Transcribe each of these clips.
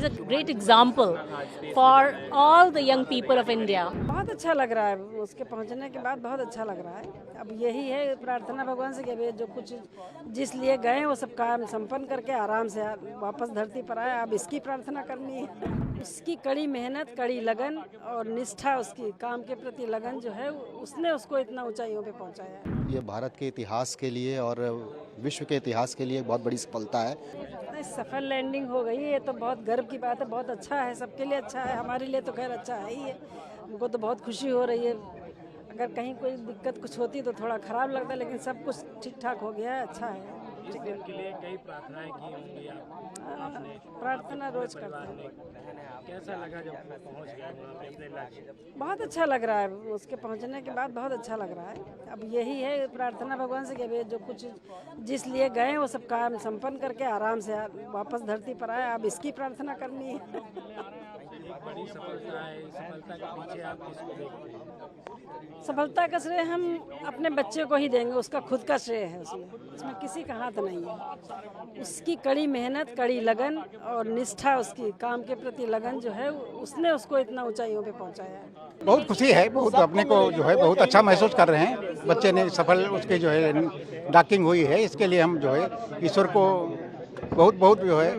he's a great example for all the young people of India. बहुत अच्छा लग रहा है, उसके पहुंचने के बाद बहुत अच्छा लग रहा है। अब यही है प्रार्थना भगवान से कि अभी जो कुछ जिस लिए गए वो सब काम संपन्न करके आराम से वापस धरती पर आए। अब इसकी प्रार्थना करनी है। उसकी कड़ी मेहनत, कड़ी लगन और निष्ठा, उसकी काम के प्रति लगन जो है उसने उसको इतना ऊंचाइयों पे पहुंचाया है। ये भारत के इतिहास के लिए और विश्व के इतिहास के लिए एक बहुत बड़ी सफलता है। सफल लैंडिंग हो गई, ये तो बहुत गर्व की बात है। बहुत अच्छा है, सबके लिए अच्छा है, हमारे लिए तो खैर अच्छा है ही है। हमको तो बहुत खुशी हो रही है। अगर कहीं कोई दिक्कत कुछ होती तो थोड़ा खराब लगता, लेकिन सब कुछ ठीक ठाक हो गया है, अच्छा है। इस दिन के लिए कई प्रार्थनाएं की होंगी आपने? प्रार्थना रोज करते हैं। कैसा लगा जब पहुंच गए वहाँ पे अपने लक्ष्य? बहुत अच्छा लग रहा है, उसके पहुंचने के बाद बहुत अच्छा लग रहा है। अब यही है प्रार्थना भगवान से कि अभी जो कुछ जिस लिए गए वो सब काम संपन्न करके आराम से वापस धरती पर आए। अब इसकी प्रार्थना करनी है। एक बड़ी सफलता है, इस सफलता के पीछे आप किसको देखते हैं? सफलता का श्रेय हम अपने बच्चे को ही देंगे, उसका खुद का श्रेय है उसमें किसी का हाथ नहीं है। उसकी कड़ी मेहनत, कड़ी लगन और निष्ठा, उसकी काम के प्रति लगन जो है उसने उसको इतना ऊंचाइयों पे पहुंचाया है। बहुत खुशी है, बहुत अपने को जो है बहुत अच्छा महसूस कर रहे हैं। बच्चे ने सफल उसके जो है डॉकिंग हुई है, इसके लिए हम जो है ईश्वर को बहुत बहुत जो है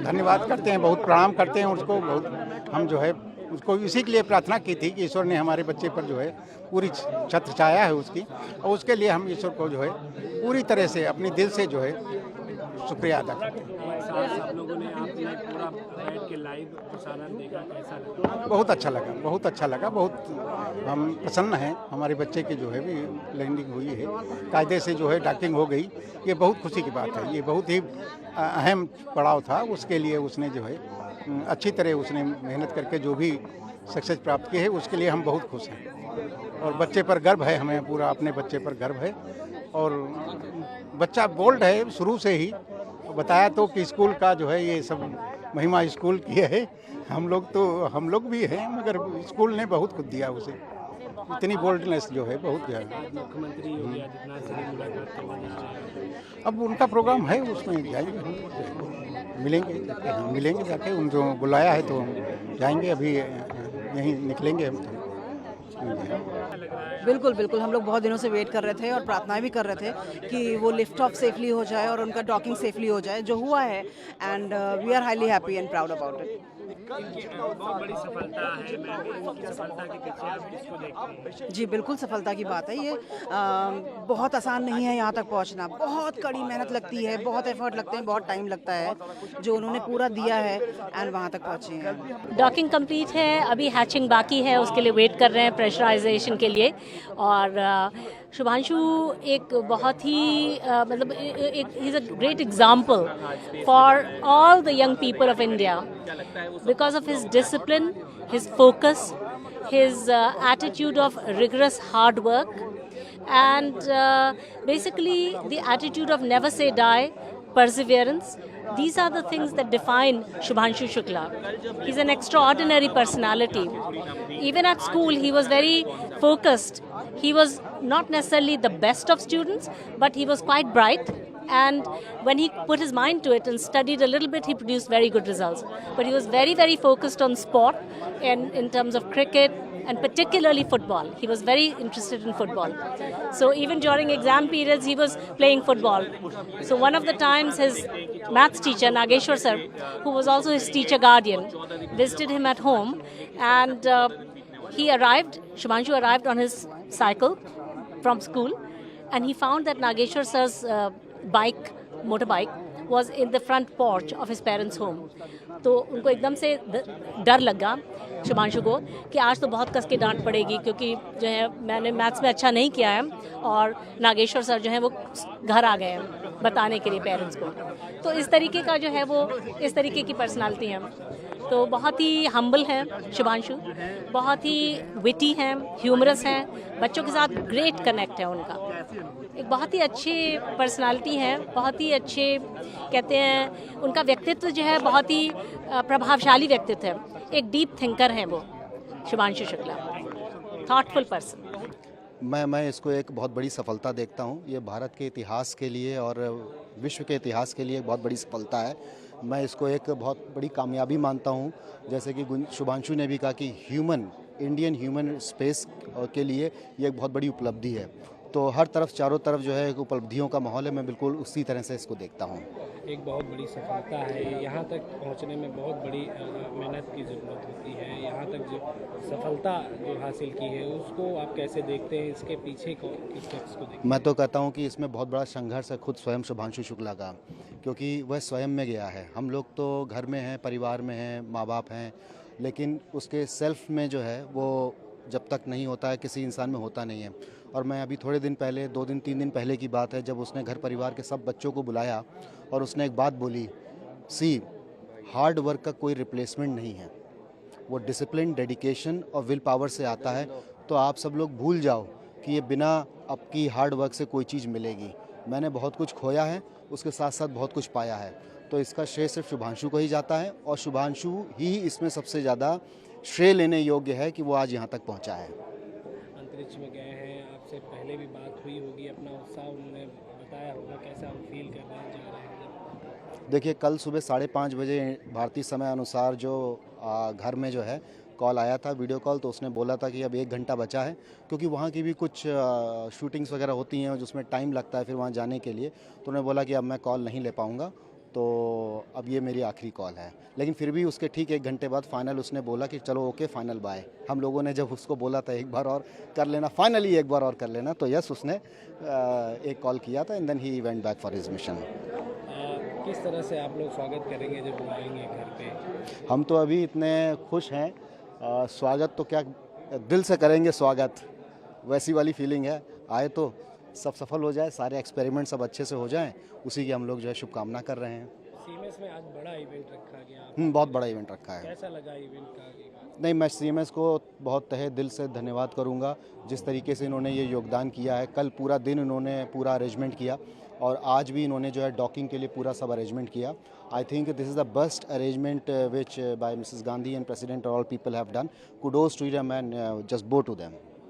धन्यवाद करते हैं, बहुत प्रणाम करते हैं उसको। बहुत हम जो है उसको इसी के लिए प्रार्थना की थी कि ईश्वर ने हमारे बच्चे पर जो है पूरी छत्र छाया है उसकी, और उसके लिए हम ईश्वर को जो है पूरी तरह से अपने दिल से जो है शुक्रिया अदा करते हैं। सब लोगों ने आपने पूरा बैठ के लाइव प्रसारण देखा, कैसा लगा? बहुत अच्छा लगा, बहुत अच्छा लगा। बहुत हम प्रसन्न हैं, हमारे बच्चे की जो है भी लैंडिंग हुई है, कायदे से जो है डॉकिंग हो गई। ये बहुत खुशी की बात है, ये बहुत ही अहम पड़ाव था। उसके लिए उसने जो है अच्छी तरह उसने मेहनत करके जो भी सक्सेस प्राप्त की है, उसके लिए हम बहुत खुश हैं। और बच्चे पर गर्व है, हमें पूरा अपने बच्चे पर गर्व है। और बच्चा बोल्ड है शुरू से ही। बताया तो कि स्कूल का जो है ये सब महिमा स्कूल की है। हम लोग भी हैं, मगर स्कूल ने बहुत कुछ दिया उसे। इतनी बोल्डनेस जो है बहुत ज़्यादा। मुख्यमंत्री योगी आदित्यनाथ से भी मुलाकात करने? अब उनका प्रोग्राम है, उसमें जाएंगे हम, मिलेंगे जाके। उन जो बुलाया है तो हम जाएंगे, अभी यहीं निकलेंगे हम तो। बिल्कुल बिल्कुल, हम लोग बहुत दिनों से वेट कर रहे थे और प्रार्थनाएं भी कर रहे थे कि वो लिफ्ट ऑफ सेफली हो जाए और उनका डॉकिंग सेफली हो जाए, जो हुआ है। And we are highly happy and proud about it. बहुत बड़ी सफलता है, मैं सफलता के पीछे आप किसको देखते हैं? जी बिल्कुल, सफलता की बात है ये। बहुत आसान नहीं है यहाँ तक पहुँचना, बहुत कड़ी मेहनत लगती है, बहुत एफर्ट लगते हैं, बहुत टाइम लगता है, जो उन्होंने पूरा दिया है एंड वहाँ तक पहुँचे हैं। डॉकिंग कंप्लीट है, अभी हैचिंग बाकी है, उसके लिए वेट कर रहे हैं प्रेशराइजेशन के लिए। और शुभांशु एक बहुत ही मतलब एक he is a great example for all the young people of India because of his discipline, his focus, his attitude of rigorous hard work, and basically the attitude of never say die, perseverance. These are the things that define Shubhanshu Shukla. He's an extraordinary personality. Even at school, he was very focused. He was not necessarily the best of students, but he was quite bright. And when he put his mind to it and studied a little bit, he produced very good results. But he was very, very focused on sport and in terms of cricket and particularly football. He was very interested in football. So even during exam periods, he was playing football. So one of the times his maths teacher, Nageshwar sir, who was also his teacher guardian, visited him at home, and Shubhanshu arrived on his cycle from school, and he found that Nageshwar sir's motorbike was in the front porch of his parents' home. तो उनको एकदम से डर लगा शुभांशु को कि आज तो बहुत कस के डांट पड़ेगी, क्योंकि जो है मैंने मैथ्स में अच्छा नहीं किया है और नागेश्वर सर जो है वो घर आ गए हैं बताने के लिए पेरेंट्स को। तो इस तरीके का जो है वो इस तरीके की पर्सनालिटी है। तो बहुत ही हम्बल हैं शुभांशु, बहुत ही विटी हैं, ह्यूमरस हैं, बच्चों के साथ ग्रेट कनेक्ट है उनका। एक बहुत ही अच्छे पर्सनालिटी हैं, बहुत ही अच्छे कहते हैं, उनका व्यक्तित्व जो है बहुत ही प्रभावशाली व्यक्तित्व है। एक डीप थिंकर हैं वो शुभांशु शुक्ला, थॉटफुल पर्सन। मैं इसको एक बहुत बड़ी सफलता देखता हूँ। ये भारत के इतिहास के लिए और विश्व के इतिहास के लिए एक बहुत बड़ी सफलता है। मैं इसको एक बहुत बड़ी कामयाबी मानता हूँ। जैसे कि शुभांशु ने भी कहा कि इंडियन ह्यूमन स्पेस के लिए ये एक बहुत बड़ी उपलब्धि है। तो हर तरफ चारों तरफ जो है एक उपलब्धियों का माहौल है। मैं बिल्कुल उसी तरह से इसको देखता हूँ। एक बहुत बड़ी सफलता है। यहाँ तक पहुँचने में बहुत बड़ी मेहनत की ज़रूरत होती है। यहाँ तक जो सफलता जो हासिल की है उसको आप कैसे देखते हैं? इसके पीछे किस शख्स को देखते हैं? मैं तो कहता हूँ कि इसमें बहुत बड़ा संघर्ष है खुद स्वयं शुभांशु शुक्ला का, क्योंकि वह स्वयं में गया है। हम लोग तो घर में हैं, परिवार में हैं, माँ बाप हैं, लेकिन उसके सेल्फ में जो है वो जब तक नहीं होता है किसी इंसान में होता नहीं है। और मैं अभी थोड़े दिन पहले 2 दिन 3 दिन पहले की बात है, जब उसने घर परिवार के सब बच्चों को बुलाया और उसने एक बात बोली, हार्ड वर्क का कोई रिप्लेसमेंट नहीं है। वो डिसिप्लिन, डेडिकेशन और विल पावर से आता है। तो आप सब लोग भूल जाओ कि ये बिना आपकी हार्ड वर्क से कोई चीज़ मिलेगी। मैंने बहुत कुछ खोया है, उसके साथ साथ बहुत कुछ पाया है। तो इसका श्रेय सिर्फ शुभांशु को ही जाता है और शुभांशु ही इसमें सबसे ज़्यादा श्रेय लेने योग्य है कि वो आज यहाँ तक पहुँचा है। अंतरिक्ष में गए हैं, आपसे पहले भी बात हुई होगी, अपना उत्साह उन्होंने बताया होगा, कैसा आप फील कर रहे हैं, जा रहे हैं? देखिए, कल सुबह 5:30 बजे भारतीय समय अनुसार जो घर में जो है कॉल आया था, वीडियो कॉल, तो उसने बोला था कि अब 1 घंटा बचा है, क्योंकि वहाँ की भी कुछ शूटिंग्स वगैरह होती हैं जिसमें टाइम लगता है फिर वहाँ जाने के लिए। तो उन्होंने बोला कि अब मैं कॉल नहीं ले पाऊँगा, तो अब ये मेरी आखिरी कॉल है। लेकिन फिर भी उसके ठीक 1 घंटे बाद फाइनल उसने बोला कि चलो ओके, फाइनल बाय। हम लोगों ने जब उसको बोला था एक बार और कर लेना, फाइनली एक बार और कर लेना, तो यस, उसने एक कॉल किया था and then he went back for his mission. किस तरह से आप लोग स्वागत करेंगे जब वो आएंगे घर पे? हम तो अभी इतने खुश हैं, स्वागत तो क्या दिल से करेंगे स्वागत, वैसी वाली फीलिंग है। आए तो सब सफल हो जाए, सारे एक्सपेरिमेंट सब अच्छे से हो जाएं, उसी की हम लोग जो है शुभकामना कर रहे हैं। सीएमएस में आज बड़ा इवेंट रखा गया, बहुत बड़ा इवेंट रखा है। कैसा लगा इवेंट का? नहीं, मैं सीएमएस को बहुत तहे दिल से धन्यवाद करूंगा, जिस तरीके से इन्होंने ये योगदान किया है। कल पूरा दिन इन्होंने पूरा अरेंजमेंट किया और आज भी इन्होंने जो है डॉकिंग के लिए पूरा सब अरेंजमेंट किया। I think this is the best arrangement which by Mrs Gandhi and president all people have done. Kudos to them and just bow to them.